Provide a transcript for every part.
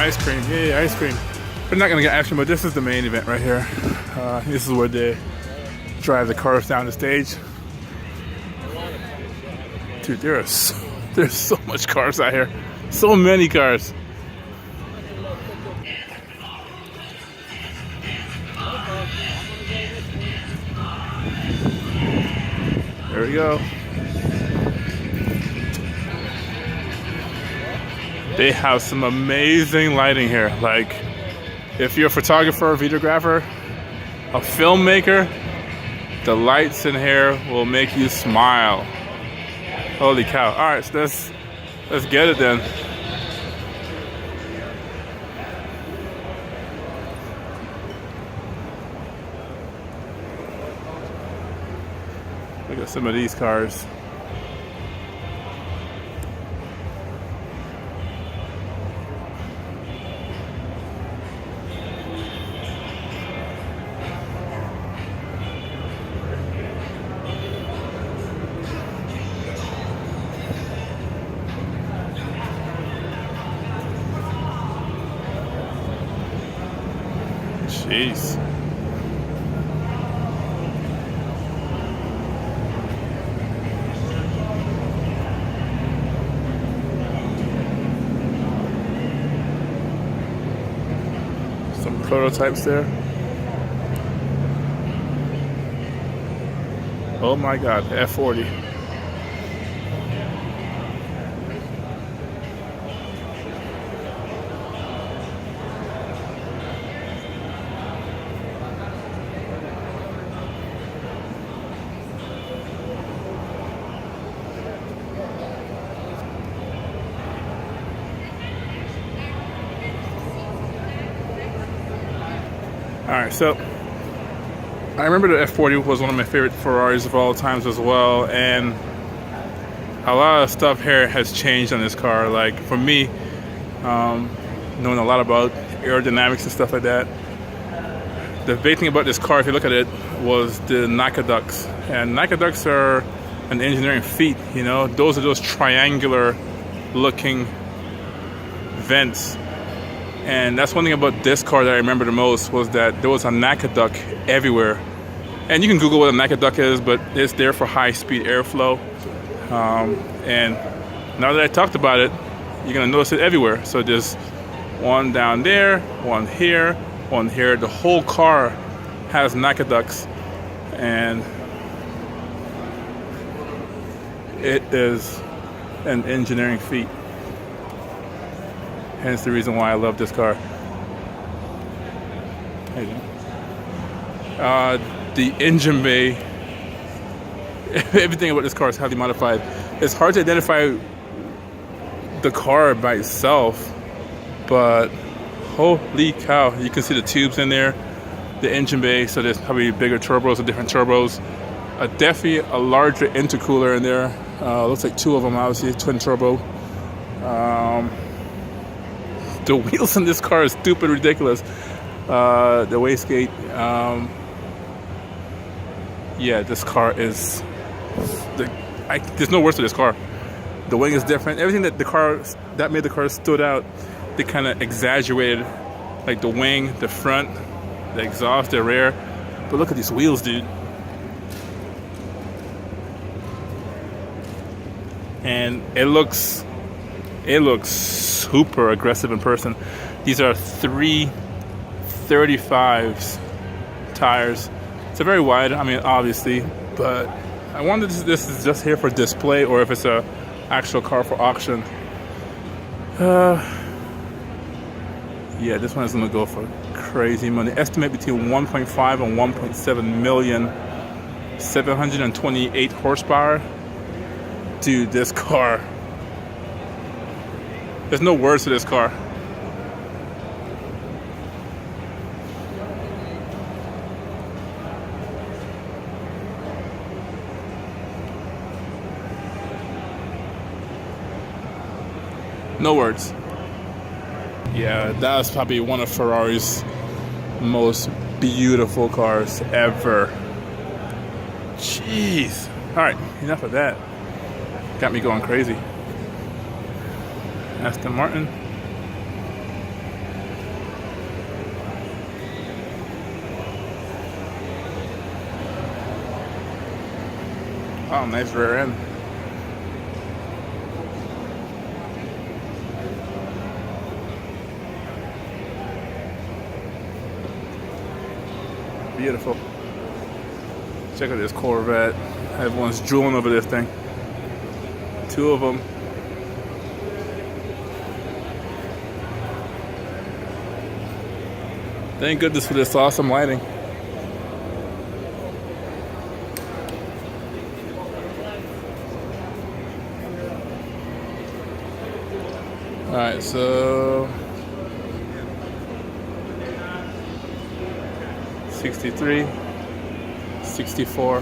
ice cream. Yay, ice cream. We're not gonna get ice cream, but this is the main event right here. This is where they drive the cars down the stage. Dude, there's so much cars out here. So many cars. There we go. They have some amazing lighting here. Like, if you're a photographer, a videographer, a filmmaker, the lights in here will make you smile. Holy cow. All right, so let's get it then. Look at some of these cars. Jeez. Some prototypes there. Oh my God, F40. Alright, so I remember the F40 was one of my favorite Ferraris of all times as well, and a lot of stuff here has changed on this car. Like, for me, knowing a lot about aerodynamics and stuff like that, the big thing about this car, if you look at it, was the NICA ducts. And NICA ducts are an engineering feat, you know? Those are those triangular looking vents. And that's one thing about this car that I remember the most, was that there was a NICA duct everywhere. And you can Google what a NICA duct is, but it's there for high-speed airflow. And now that I talked about it, you're gonna notice it everywhere. So there's one down there, one here, one here. The whole car has NICA ducts, and it is an engineering feat. Hence the reason why I love this car. The engine bay, everything about this car is highly modified. It's hard to identify the car by itself, but holy cow, you can see the tubes in there, the engine bay, so there's probably bigger turbos or different turbos. Definitely a larger intercooler in there. Looks like two of them, obviously, twin turbo. The wheels in this car is stupid ridiculous. The wastegate. Yeah, this car is... there's no words to this car. The wing is different. Everything that made the car stood out, they kind of exaggerated. Like the wing, the front, the exhaust, the rear. But look at these wheels, dude. And it looks super aggressive in person. These are 335s tires. It's a very wide, I mean, obviously, but I wonder if this is just here for display or if it's a actual car for auction. Yeah, this one is gonna go for crazy money. Estimate between 1.5 and 1.7 million. 728 horsepower. Dude, this car. There's no words to this car. No words. Yeah, that's probably one of Ferrari's most beautiful cars ever. Jeez. All right, enough of that. Got me going crazy. Aston Martin. Oh, nice rear end. Beautiful. Check out this Corvette. Everyone's drooling over this thing. Two of them. Thank goodness for this awesome lighting. Alright, so 63, 64.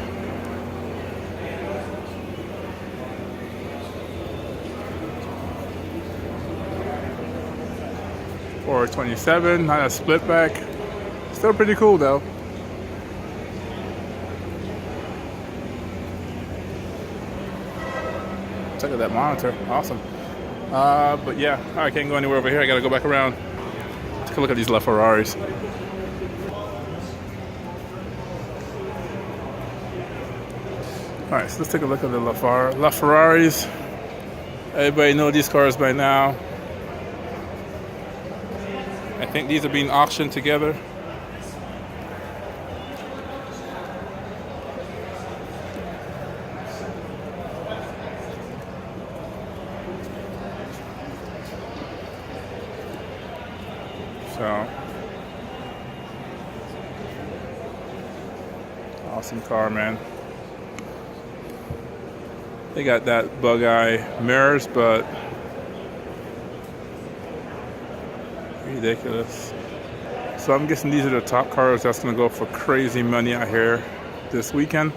427, not a split back. Still pretty cool though. Check out that monitor, awesome. But yeah, I can't go anywhere over here. I gotta go back around. Take a look at these LaFerraris. Alright, so let's take a look at the LaFerraris. Everybody knows these cars by now. I think these are being auctioned together. So, awesome car, man. They got that bug eye mirrors, but ridiculous. So I'm guessing these are the top cars that's gonna go for crazy money out here this weekend.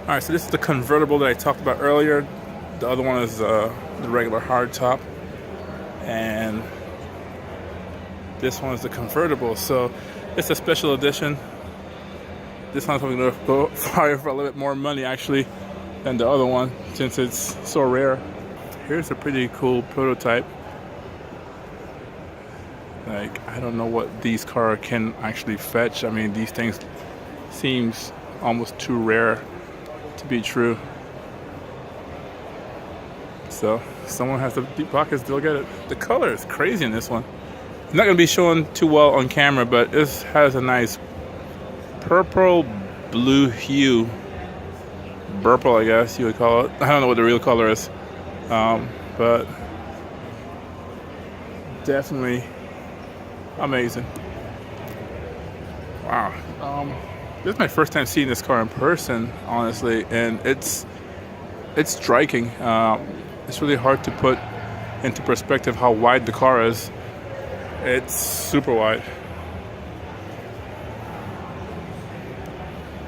All right, so this is the convertible that I talked about earlier. The other one is the regular hard top, and this one is the convertible. So it's a special edition. This one's probably gonna go fire for a little bit more money actually than the other one, since it's so rare. Here's a pretty cool prototype. Like, I don't know what these cars can actually fetch. I mean, these things seems almost too rare to be true. So someone has the deep pockets, they'll get it. The color is crazy in this one. It's not gonna be showing too well on camera, but this has a nice purple blue hue. Purple, I guess you would call it. I don't know what the real color is, but definitely amazing. Wow. This is my first time seeing this car in person, honestly, and it's striking. It's really hard to put into perspective how wide the car is. It's super wide.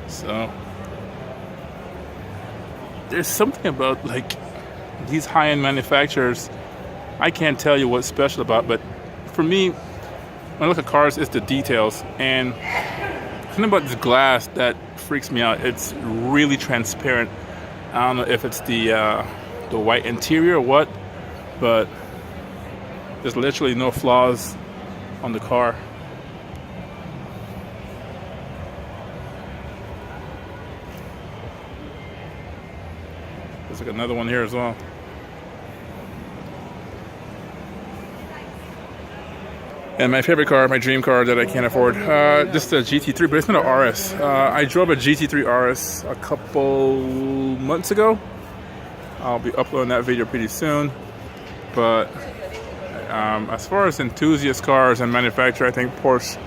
So there's something about like these high-end manufacturers, I can't tell you what's special about, but for me, when I look at cars, it's the details. And something about this glass that freaks me out. It's really transparent. I don't know if it's the white interior or what, but there's literally no flaws on the car. There's like another one here as well. And my favorite car, my dream car that I can't afford, just a GT3, but it's not an RS. I drove a GT3 RS a couple months ago. I'll be uploading that video pretty soon. But as far as enthusiast cars and manufacturer, I think Porsche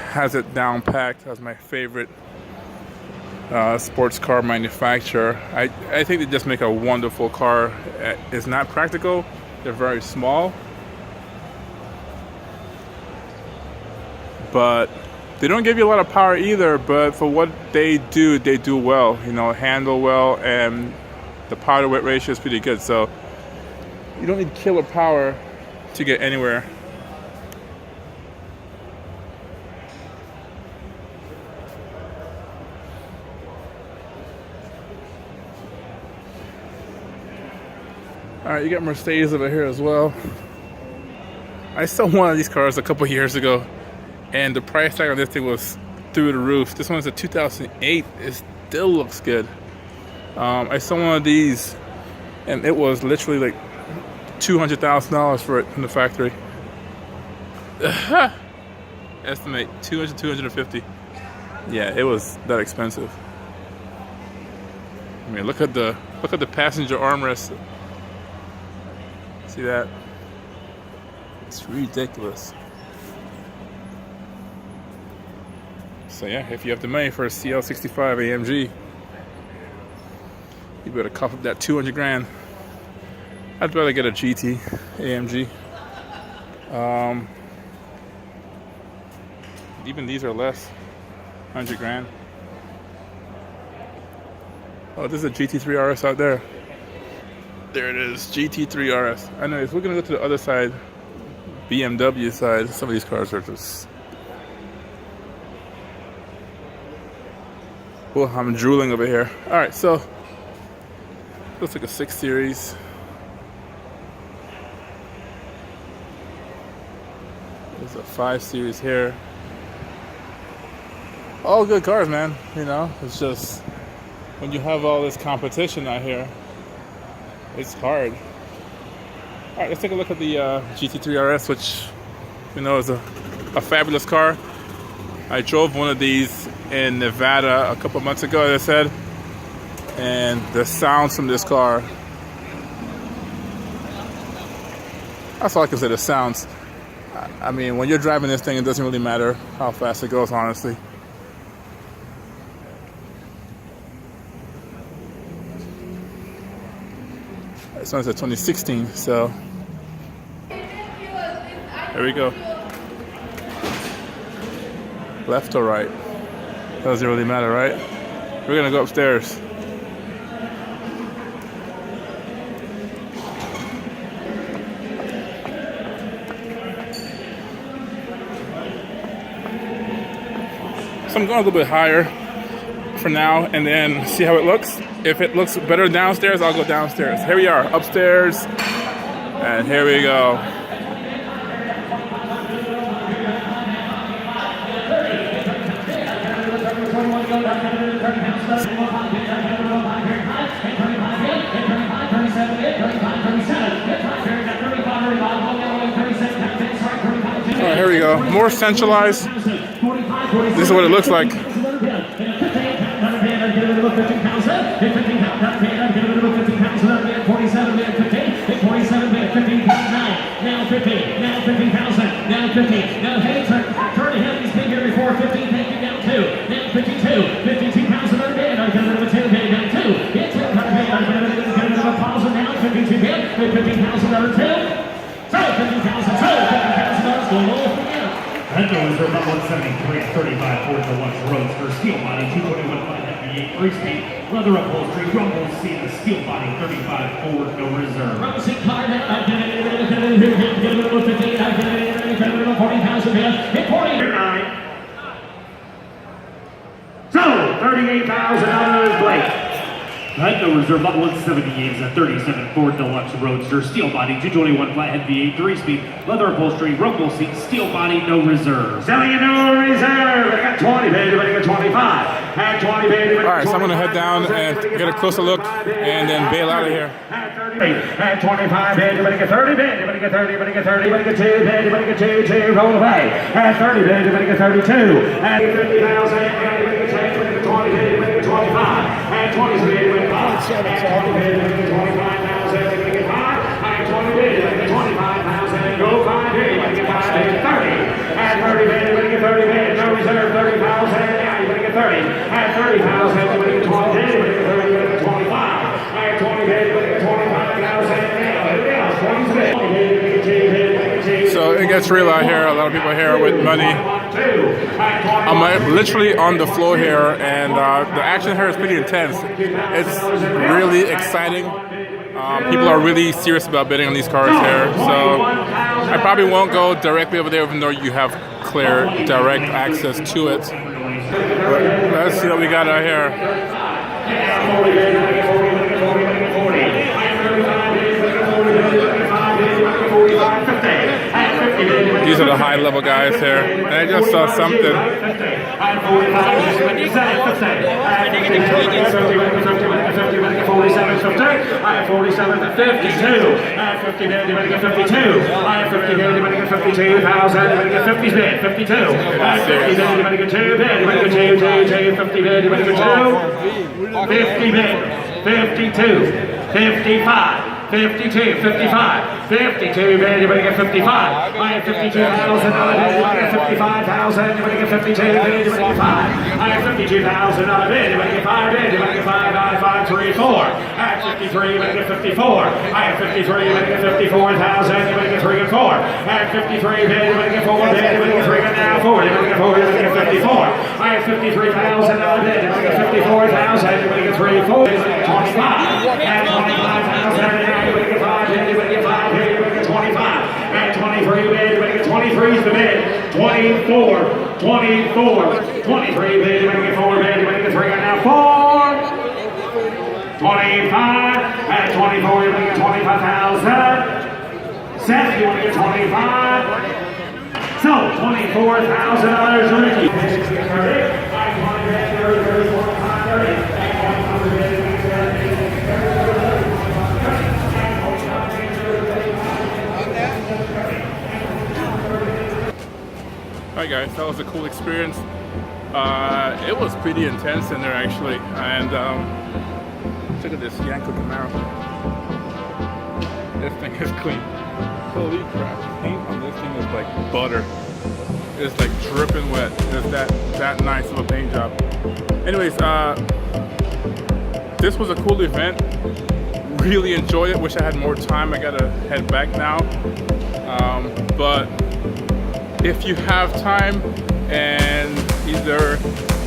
has it down packed as my favorite sports car manufacturer. I think they just make a wonderful car. It's not practical. They're very small. But they don't give you a lot of power either, but for what they do well. You know, handle well, and the power to weight ratio is pretty good. So you don't need killer power to get anywhere. All right, you got Mercedes over here as well. I saw one of these cars a couple years ago, and the price tag on this thing was through the roof. This one's a 2008. It still looks good. I saw one of these, and it was literally like $200,000 for it from the factory. Estimate 200, 250. Yeah, it was that expensive. I mean, look at the passenger armrest. See that? It's ridiculous. So yeah, if you have the money for a CL65 AMG, you better cough up that 200 grand. I'd rather get a GT AMG. Even these are less, 100 grand. Oh, there's a GT3 RS out there. There it is, GT3 RS. Anyways, we're gonna go to the other side, BMW side. Some of these cars are just... Oh, I'm drooling over here. All right, so looks like a 6 Series. There's a 5 Series here. All good cars, man. You know, it's just when you have all this competition out here, it's hard. All right, let's take a look at the GT3 RS, which you know is a fabulous car. I drove one of these in Nevada a couple months ago, as I said, and the sounds from this car, that's all I can say, the sounds. I mean, when you're driving this thing, it doesn't really matter how fast it goes, honestly. This one's a 2016, so there we go. Left or right? Doesn't really matter, right? We're gonna go upstairs. So I'm going a little bit higher for now and then see how it looks. If it looks better downstairs, I'll go downstairs. Here we are, upstairs, and here we go. All right, here we go. More centralized. This is what it looks like. That goes for about 173 35 Ford Deluxe Roadster, steel body, 221 58 3-speed, leather upholstery, rumble seat, a steel body, 35 Ford, no reserve. Rumble seat car, get a little 50, I get a little 40,000 hit 49. So, $38,000, Blake. That no reserve, lot 178 is a 37 Ford Deluxe Roadster, steel body, 221 flathead V8, 3-speed, leather upholstery, rumble seat, steel body, no reserve. Selling a no reserve. I got 20, baby, I got 25. Had 20, baby. All right, so I'm gonna head down and get a closer look, and then bail out of here. Had 25, baby, I got 30, baby, I got 30, I got 30, I got 2, baby, I got 2, roll away. Had 30, baby, I got 32. Had 50,000, baby, I got 20, baby, I got 25. Had 20, baby. So it gets real out here. A lot of people here with money. I'm literally on the floor here, and the action here is pretty intense. It's really exciting. People are really serious about bidding on these cars here. So I probably won't go directly over there, even though you have clear, direct access to it. But let's see what we got out here. These are the high level guys here. And I just saw something. $52, 52, 55, 52, man, you're gonna get 55. I have 52,000, you're gonna get 55,000, you're gonna get 52, man, you're gonna get 5. I have 52,000, you're gonna get 5, man, you're gonna get 5, 9, 5, 3, 4. I have 53, you're gonna get 54. I have 53, you're gonna get 54,000, you're gonna get 3 and 4. I have 53, man, you're gonna get 4, man, you're gonna get 3 and now 4. You're gonna get 4, you're gonna get 54. I have 53,000, you're gonna get 54,000, you're gonna get 3 and 4. 25. And 25,000. You're gonna get 5, you're gonna get 5, you're gonna get 25. And 23, man, you're gonna get 23 is the bid. 24, 24, 23, man, you're gonna get 4, man, you're gonna get 3, and now 4. 25, and 24, you're gonna get 25,000. Seth, you wanna get 25. So, $24,000, Ricky. Alright guys, that was a cool experience. It was pretty intense in there actually, and look at this Yanko Camaro. This thing is clean. Holy crap, paint on this thing is like butter. It's like dripping wet. It's that nice of a paint job. Anyways, this was a cool event. Really enjoyed it. Wish I had more time. I gotta head back now. But if you have time and either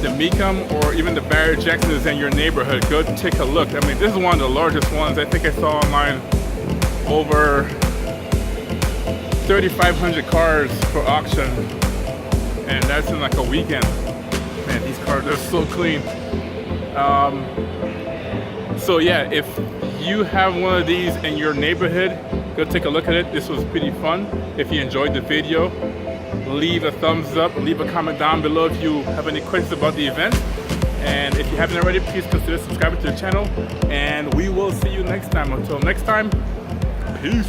the Mecum or even the Barry Jackson is in your neighborhood, go take a look. I mean, this is one of the largest ones. I think I saw online over 3,500 cars for auction, and that's in like a weekend. Man, these cars are so clean. So yeah, if you have one of these in your neighborhood, go take a look at it. This was pretty fun. If you enjoyed the video, leave a thumbs up, leave a comment down below if you have any questions about the event. And if you haven't already, please consider subscribing to the channel. And we will see you next time. Until next time, peace.